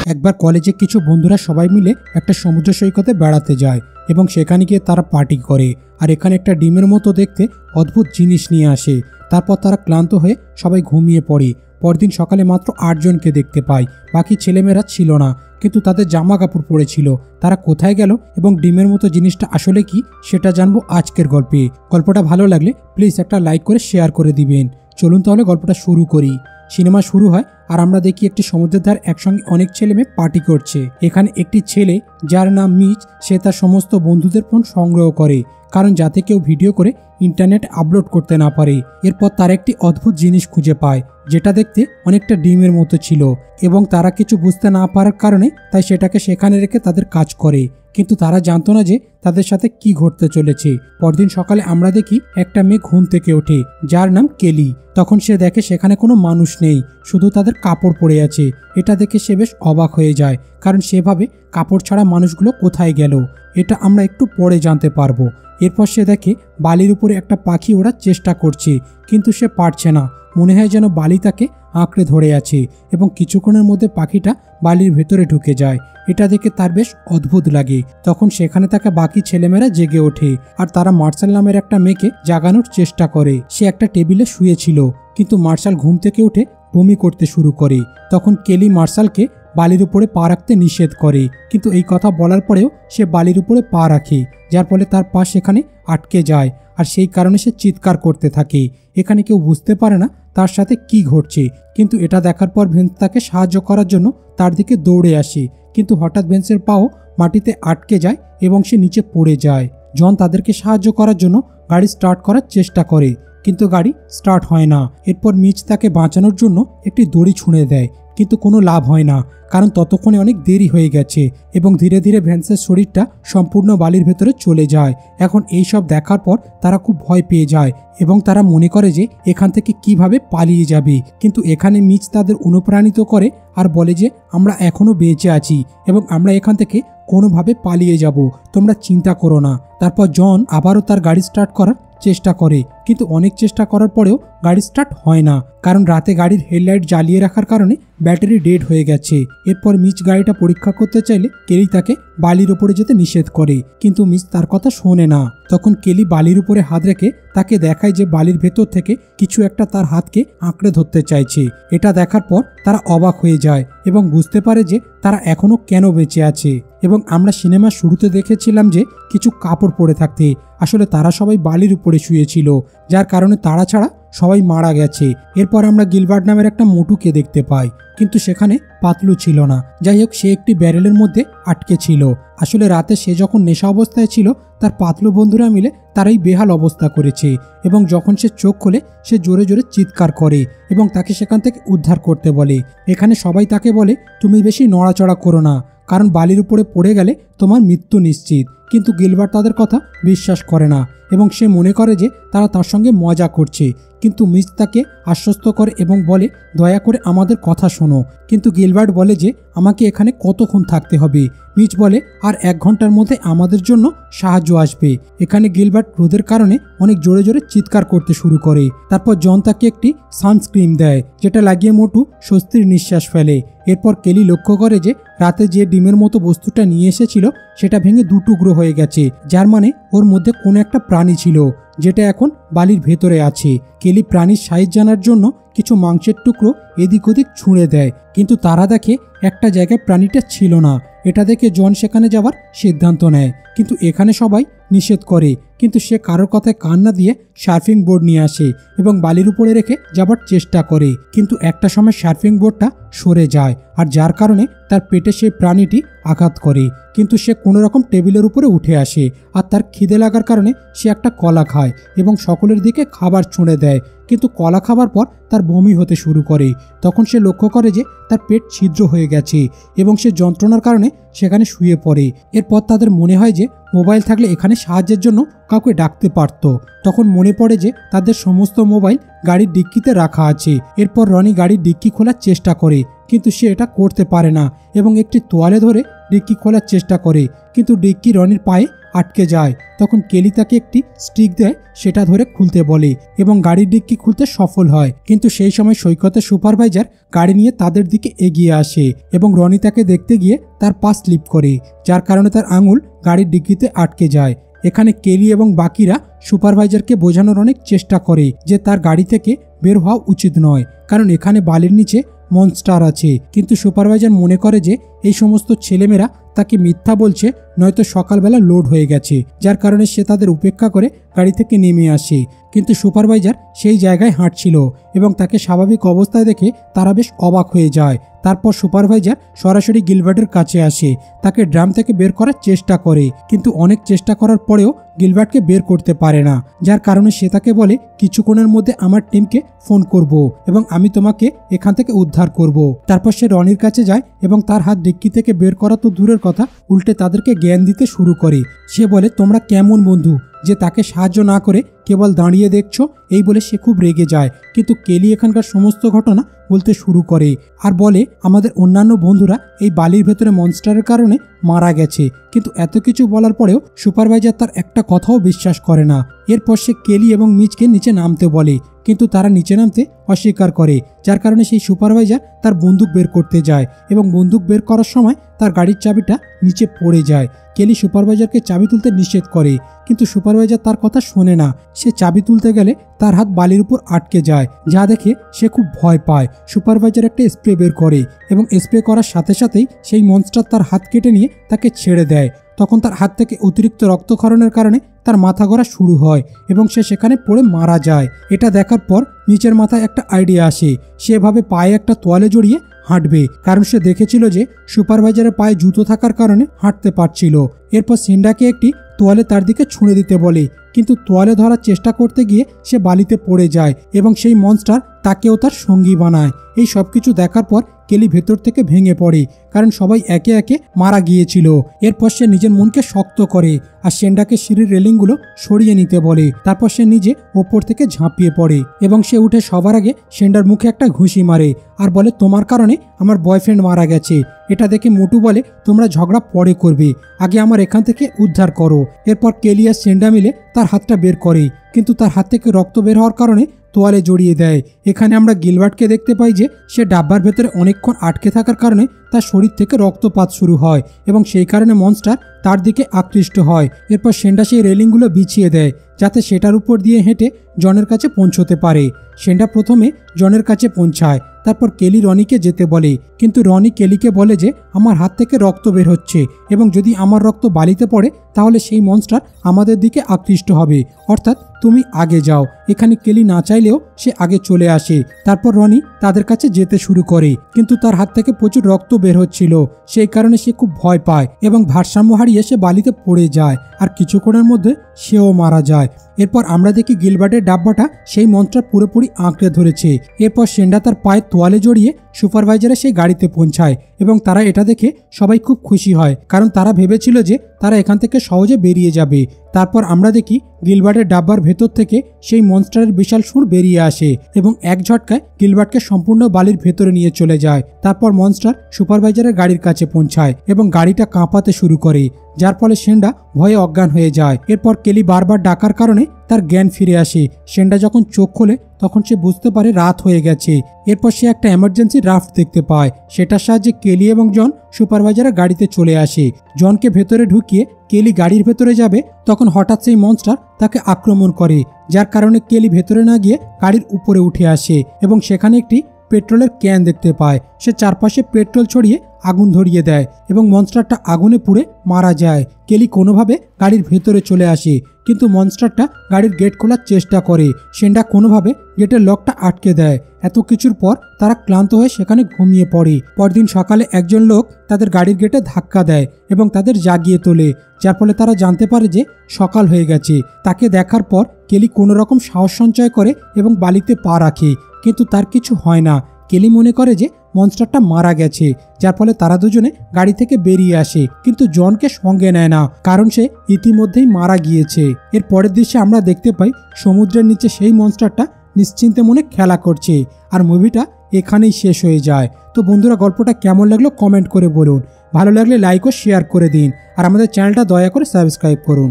একবার কলেজে কিছু বন্ধুরা সবাই মিলে একটা সমুদ্র সৈকতে বেড়াতে যায় এবং সেখানে গিয়ে তারা পার্টি করে আর এখানে একটা ডিমের মতো দেখতে অদ্ভুত জিনিস নিয়ে আসে। তারপর তারা ক্লান্ত হয়ে সবাই ঘুমিয়ে পড়ে। পরদিন সকালে মাত্র 8 জনকে দেখতে পায়, বাকি ছেলেমেয়েরা ছিল না, কিন্তু তাদের জামা কাপড় পরেছিল। তারা কোথায় গেল এবং ডিমের মতো জিনিসটা আসলে কি সেটা জানবো আজকের গল্পে। গল্পটা ভালো লাগলে প্লিজ একটা লাইক করে শেয়ার করে দিবেন। চলুন তাহলে গল্পটা শুরু করি। সিনেমা শুরু হয় আর আমরা দেখি একটি সমুদ্রের ধার একসঙ্গে অনেক ছেলে মেয়ে পার্টি করছে। এখানে একটি ছেলে যার নাম মিচ, সে তার সমস্ত বন্ধুদের ফোন সংগ্রহ করে, কারণ যাতে কেউ ভিডিও করে ইন্টারনেট আপলোড করতে না পারে। এরপর তারা একটি অদ্ভুত জিনিস খুঁজে পায় যেটা দেখতে অনেকটা ডিমের মতো ছিল এবং তারা কিছু বুঝতে না পারার কারণে তাই সেটাকে সেখানে রেখে তাদের কাজ করে, কিন্তু তারা জানতো না যে তাদের সাথে কি ঘটতে চলেছে। পরদিন সকালে আমরা দেখি একটা মেয়ে ঘুম থেকে ওঠে যার নাম কেলি। তখন সে দেখে সেখানে কোনো মানুষ নেই, শুধু তাদের কাপড় পরে আছে। এটা দেখে সে বেশ অবাক হয়ে যায়, কারণ সেভাবে কাপড় ছাড়া মানুষগুলো কোথায় গেল এটা আমরা একটু পরে জানতে পারবো। এরপর সে দেখে বালির উপরে একটা পাখি ওড়ার চেষ্টা করছে, কিন্তু সে পারছে না। মনে হয় যেন বালি তাকে আঁকড়ে ধরে আছে এবং কিছুক্ষণের মধ্যে পাখিটা বালির ভেতরে ঢুকে যায়। এটা দেখে তার বেশ অদ্ভুত লাগে। তখন সেখানে থাকা বাকি ছেলেমেয়েরা জেগে ওঠে আর তারা মার্শাল নামের একটা মেয়েকে জাগানোর চেষ্টা করে। সে একটা টেবিলে শুয়েছিল, কিন্তু মার্শাল ঘুম থেকে উঠে বমি করতে শুরু করে। তখন কেলি মার্শালকে বালির উপরে পা রাখতে নিষেধ করে, কিন্তু এই কথা বলার পরেও সে বালির উপরে পা রাখে, যার ফলে তার পা সেখানে আটকে যায় আর সেই কারণে সে চিৎকার করতে থাকে। এখানে কেউ বুঝতে পারে না তার সাথে কি ঘটছে, কিন্তু এটা দেখার পর ভেন্স তাকে সাহায্য করার জন্য তার দিকে দৌড়ে আসে, কিন্তু হঠাৎ ভেন্সের পাও মাটিতে আটকে যায় এবং সে নিচে পড়ে যায়। জন তাদেরকে সাহায্য করার জন্য গাড়ি স্টার্ট করার চেষ্টা করে, কিন্তু গাড়ি স্টার্ট হয় না। এরপর মিচ তাকে বাঁচানোর জন্য একটি দড়ি ছুঁড়ে দেয়, কিন্তু কোনো লাভ হয় না, কারণ ততক্ষণে অনেক দেরি হয়ে গেছে এবং ধীরে ধীরে ভ্যান্সের শরীরটা সম্পূর্ণ বালির ভেতরে চলে যায়। এখন এই সব দেখার পর তারা খুব ভয় পেয়ে যায় এবং তারা মনে করে যে এখান থেকে কিভাবে পালিয়ে যাবে। কিন্তু এখানে মিচ তাদের অনুপ্রাণিত করে আর বলে যে আমরা এখনো বেঁচে আছি এবং আমরা এখান থেকে কোনোভাবে পালিয়ে যাব, তোমরা চিন্তা করো না। তারপর জন আবারও তার গাড়ি স্টার্ট করার চেষ্টা করে, কিন্তু অনেক চেষ্টা করার পরেও গাড়ি স্টার্ট হয় না, কারণ রাতে গাড়ির হেডলাইট জ্বালিয়ে রাখার কারণে ব্যাটারি ডেড হয়ে গেছে। এরপর মিচ গাড়িটা পরীক্ষা করতে চাইলে কেলি তাকে বালির উপরে যেতে নিষেধ করে, কিন্তু মিচ তার কথা শোনে না। তখন কেলি বালির উপরে হাত রেখে তাকে দেখায় যে বালির ভেতর থেকে কিছু একটা তার হাতকে আঁকড়ে ধরতে চাইছে। এটা দেখার পর তারা অবাক হয়ে যায় এবং বুঝতে পারে যে তারা এখনো কেন বেঁচে আছে। এবং আমরা সিনেমার শুরুতে দেখেছিলাম যে কিছু কাপড় পরে থাকতে, আসলে তারা সবাই বালির উপরে শুয়েছিল, যার কারণে তারা ছাড়া সবাই মারা গেছে। এরপর আমরা গিলবার্ট নামের একটা মোটুকে দেখতে পাই, কিন্তু সেখানে পাতলু ছিল না। যাই হোক, সে একটি ব্যারেলের মধ্যে আটকে ছিল। আসলে রাতে সে যখন নেশা অবস্থায় ছিল তার পাতলু বন্ধুরা মিলে তারাই বেহাল অবস্থা করেছে এবং যখন সে চোখ খোলে সে জোরে জোরে চিৎকার করে এবং তাকে সেখান থেকে উদ্ধার করতে বলে। এখানে সবাই তাকে বলে তুমি বেশি নড়াচড়া করো না, কারণ বালির উপরে পড়ে গেলে তোমার মৃত্যু নিশ্চিত। কিন্তু গিলবার্ট তাদের কথা বিশ্বাস করে না এবং সে মনে করে যে তারা তার সঙ্গে মজা করছে, কিন্তু মিচ তাকে আশ্বস্ত করে এবং বলে দয়া করে আমাদের কথা শোনো। কিন্তু গিলবার্ট বলে যে আমাকে এখানে কতক্ষণ থাকতে হবে। মিচ বলে আর 1 ঘন্টার মধ্যে আমাদের জন্য সাহায্য আসবে। এখানে গিলবার্ট রোদের কারণে অনেক জোরে জোরে চিৎকার করতে শুরু করে। তারপর জন তাকে একটি সানস্ক্রিন দেয়, যেটা লাগিয়ে মোটু স্বস্তির নিঃশ্বাস ফেলে। এরপর কেলি লক্ষ্য করে যে রাতে যে ডিমের মতো বস্তুটা নিয়ে এসেছিল সেটা ভেঙে 2 টুকরো হয়ে গেছে, যার মানে ওর মধ্যে কোনো একটা প্রাণী ছিল যেটা এখন বালির ভেতরে আছে। কেলি প্রাণীর সাইজ জানার জন্য কিছু মাংসের টুকরো এদিক ওদিক ছুঁড়ে দেয়, কিন্তু তারা দেখে একটা জায়গায় প্রাণীটা ছিল না। এটা দেখে জন সেখানে যাওয়ার সিদ্ধান্ত নেয়, কিন্তু এখানে সবাই নিষেধ করে, কিন্তু সে কারোর কথায় কান না দিয়ে সার্ফিং বোর্ড নিয়ে আসে এবং বালির উপরে রেখে যাবার চেষ্টা করে। কিন্তু একটা সময় সার্ফিং বোর্ডটা সরে যায় আর যার কারণে তার পেটে সেই প্রাণীটি আঘাত করে, কিন্তু সে কোনো রকম টেবিলের উপরে উঠে আসে আর তার খিদে লাগার কারণে সে একটা কলা খায় এবং সকলের দিকে খাবার ছুঁড়ে দেয়। কিন্তু কলা খাবার পর তার বমি হতে শুরু করে। তখন সে লক্ষ্য করে যে তার পেট ছিদ্র হয়ে গেছে এবং সে যন্ত্রণার কারণে সেখানে শুয়ে পড়ে। এরপর তাদের মনে হয় যে মোবাইল থাকলে এখানে সাহায্যের জন্য কাউকে ডাকতে পারত। তখন মনে পড়ে যে তাদের সমস্ত মোবাইল গাড়ির ডিক্কিতে রাখা আছে। এরপর রনি গাড়ির ডিক্কি খোলার চেষ্টা করে, কিন্তু সে এটা করতে পারে না এবং একটি তোয়ালে ধরে ডিক্কি খোলার চেষ্টা করে, কিন্তু ডিক্কি রনির পায়ে আটকে যায়। তখন কেলি তাকে একটি স্টিক দেয়, সেটা ধরে খুলতে বলে এবং গাড়ির ডিক্কি খুলতে সফল হয়। কিন্তু সেই সময় সৈকতের সুপারভাইজার গাড়ি নিয়ে তাদের দিকে এগিয়ে আসে এবং রনি তাকে দেখতে গিয়ে তার পা স্লিপ করে, যার কারণে তার আঙুল গাড়ির ডিক্কিতে আটকে যায়। এখানে কেলি এবং বাকিরা সুপারভাইজারকে বোঝানোর অনেক চেষ্টা করে যে তার গাড়ি থেকে বের হওয়া উচিত নয়, কারণ এখানে বালির নিচে মনস্টার আছে। কিন্তু সুপারভাইজার মনে করে যে এই সমস্ত ছেলেমেয়েরা তাকে মিথ্যা বলছে, নয়তো সকালবেলা লোড হয়ে গেছে, যার কারণে সে তাদের উপেক্ষা করে গাড়ি থেকে নেমে আসে। কিন্তু সুপারভাইজার সেই জায়গায় হাঁটছিল এবং তাকে স্বাভাবিক অবস্থায় দেখে তারা বেশ অবাক হয়ে যায়। তারপর সুপারভাইজার সরাসরি গিলবার্টের কাছে আসে, তাকে ড্রাম থেকে বের করার চেষ্টা করে, কিন্তু অনেক চেষ্টা করার পরেও গিলবার্টকে বের করতে পারে না, যার কারণে সে তাকে বলে কিছুক্ষণের মধ্যে আমার টিমকে ফোন করব এবং আমি তোমাকে এখান থেকে উদ্ধার করব। তারপর সে রনির কাছে যায় এবং তার হাত ডিক্কি থেকে বের করা তো দূরের কথা, উল্টে তাদেরকে জ্ঞান দিতে শুরু করে। সে বলে তোমরা কেমন বন্ধু যে তাকে সাহায্য না করে কেবল দাঁড়িয়ে দেখছো, এই বলে সে খুব রেগে যায়। কিন্তু কেলি এখানকার সমস্ত ঘটনা বলতে শুরু করে আর বলে আমাদের অন্যান্য বন্ধুরা এই বালির ভেতরে মনস্টারের কারণে মারা গেছে, কিন্তু এত কিছু বলার পরেও সুপারভাইজার তার একটা কথাও বিশ্বাস করে না। এরপর সে কেলি এবং মিচকে নিচে নামতে বলে, কিন্তু তারা নিচে নামতে অস্বীকার করে, যার কারণে সেই সুপারভাইজার তার বন্দুক বের করতে যায় এবং বন্দুক বের করার সময় তার গাড়ির চাবিটা নিচে পড়ে যায়। কেলি সুপারভাইজারকে চাবি তুলতে নিষেধ করে, কিন্তু সুপারভাইজার তার কথা শোনে না। সে চাবি তুলতে গেলে তার হাত বালির উপর আটকে যায়, যা দেখে সে খুব ভয় পায়। সুপারভাইজার একটা স্প্রে বের করে এবং স্প্রে করার সাথে সাথেই সেই মনস্টার তার হাত কেটে নিয়ে তাকে ছেড়ে দেয়। তখন তার হাত থেকে অতিরিক্ত রক্তক্ষরণের কারণে তার মাথা ঘোরা শুরু হয় এবং সে সেখানে পড়ে মারা যায়। এটা দেখার পর নিচের মাথায় একটা আইডিয়া আসে, সেভাবে পায়ে একটা তোয়ালে জড়িয়ে হাঁটবে, কারণ সে দেখেছিল যে সুপারভাইজারের পায়ে জুতো থাকার কারণে হাঁটতে পারছিল। এরপর সিন্ডাকে একটি তোয়ালে তার দিকে ছুঁড়ে দিতে বলে, কিন্তু তোয়ালে ধরার চেষ্টা করতে গিয়ে সে বালিতে পড়ে যায় এবং সেই মনস্টার তাকেও তার সঙ্গী বানায়। এই সব কিছু দেখার পর কেলি ভেতর থেকে ভেঙে পড়ে, কারণ সবাই একে একে মারা গিয়েছিল। এরপর সে নিজের মনকে শক্ত করে আর সেন্ডাকে সিঁড়ির রেলিংগুলো সরিয়ে নিতে বলে। তারপর সে নিজে ওপর থেকে ঝাঁপিয়ে পড়ে এবং সে উঠে সবার আগে সেন্ডার মুখে একটা ঘুষি মারে আর বলে তোমার কারণে আমার বয়ফ্রেন্ড মারা গেছে। এটা দেখে মোটু বলে তোমরা ঝগড়া পরে করবে, আগে আমার এখান থেকে উদ্ধার করো। এরপর কেলি আর সেন্ডা মিলে তার হাতটা বের করে, কিন্তু তার হাত থেকে রক্ত বের হওয়ার কারণে তোয়ালে জড়িয়ে দেয়। এখানে আমরা গিলবার্টকে দেখতে পাই যে সে ডাব্বার ভেতরে অনেকক্ষণ আটকে থাকার কারণে তার শরীর থেকে রক্তপাত শুরু হয় এবং সেই কারণে মনস্টার তার দিকে আকৃষ্ট হয়। এরপর সেন্ডা সেই রেলিংগুলো বিছিয়ে দেয় যাতে সেটার উপর দিয়ে হেঁটে জনের কাছে পৌঁছতে পারে। সেন্ডা প্রথমে জনের কাছে পৌঁছায়, তারপর কেলি রনিকে যেতে বলে, কিন্তু রনি কেলিকে বলে যে আমার হাত থেকে রক্ত বের হচ্ছে এবং যদি আমার রক্ত বালিতে পড়ে তাহলে সেই মনস্টার আমাদের দিকে আকৃষ্ট হবে, অর্থাৎ তুমি আগে যাও। এখানে কেলি না চাইলেও সে আগে চলে আসে। তারপর রনি তাদের কাছে যেতে শুরু করে, কিন্তু তার হাত থেকে প্রচুর রক্ত বের হচ্ছিল, সেই কারণে সে খুব ভয় পায় এবং ভারসাম্য হারিয়ে সে বালিতে পড়ে যায় আর কিছুক্ষণের মধ্যে সেও মারা যায়। এরপর আমরা দেখি গিলবার্টের ডাব্বাটা সেই মনস্টার পুরোপুরি আঁকড়ে ধরেছে। এরপর সেন্ডা তার পায়ে তোয়ালে জড়িয়ে সুপারভাইজারে সেই গাড়িতে পৌঁছায় এবং তারা এটা দেখে সবাই খুব খুশি হয়, কারণ তারা ভেবেছিল যে তারা এখান থেকে সহজে বেরিয়ে যাবে। তারপর আমরা দেখি গিলবার্টের ডাব্বার ভেতর থেকে সেই মনস্টারের বিশাল সুর বেরিয়ে আসে এবং এক ঝটকায় গিলবার্টকে সম্পূর্ণ বালির ভেতরে নিয়ে চলে যায়। তারপর মনস্টার সুপারভাইজারের গাড়ির কাছে পৌঁছায় এবং গাড়িটা কাঁপাতে শুরু করে, যার ফলে সেন্ডা ভয়ে অজ্ঞান হয়ে যায়। এরপর কেলি বারবার ডাকার কারণে তার জ্ঞান ফিরে আসে। সেন্ডা যখন চোখ খোলে তখন সে বুঝতে পারে রাত হয়ে গেছে। এরপর সে একটা এমার্জেন্সি রাফট দেখতে পায়, সেটার সাহায্যে কেলি এবং জন সুপারভাইজারের গাড়িতে চলে আসে। জনকে ভেতরে ঢুকিয়ে কেলি গাড়ির ভেতরে যাবে, তখন হঠাৎ সেই মনস্টার তাকে আক্রমণ করে, যার কারণে কেলি ভেতরে না গিয়ে গাড়ির উপরে উঠে আসে এবং সেখানে একটি পেট্রোলের ক্যান দেখতে পায়। সে চারপাশে পেট্রোল ছড়িয়ে আগুন ধরিয়ে দেয় এবং মনস্টারটা আগুনে পুড়ে মারা যায়। কেলি কোনোভাবে গাড়ির ভেতরে চলে আসে, কিন্তু মনস্টারটা গাড়ির গেট খোলার চেষ্টা করে। সেন্ডা কোনোভাবে গেটের লকটা আটকে দেয়। এত কিছুর পর তারা ক্লান্ত হয়ে সেখানে ঘুমিয়ে পড়ে। পরদিন সকালে একজন লোক তাদের গাড়ির গেটে ধাক্কা দেয় এবং তাদের জাগিয়ে তোলে, যার ফলে তারা জানতে পারে যে সকাল হয়ে গেছে। তাকে দেখার পর কেলি কোনো রকম সাহস সঞ্চয় করে এবং বালিতে পা রাখে, কিন্তু তার কিছু হয় না। কেলি মনে করে যে মনস্টারটা মারা গেছে, যার ফলে তারা দুজনে গাড়ি থেকে বেরিয়ে আসে, কিন্তু জনকে সঙ্গে নেয় না, কারণ সে ইতিমধ্যেই মারা গিয়েছে। এর পরের দৃশ্যে আমরা দেখতে পাই সমুদ্রের নিচে সেই মনস্টারটা নিশ্চিন্তে মনে খেলা করছে। আর মুভিটা এখানেই শেষ হয়ে যায়। তো বন্ধুরা, গল্পটা কেমন লাগলো কমেন্ট করে বলুন। ভালো লাগলে লাইক ও শেয়ার করে দিন আর আমাদের চ্যানেলটা দয়া করে সাবস্ক্রাইব করুন।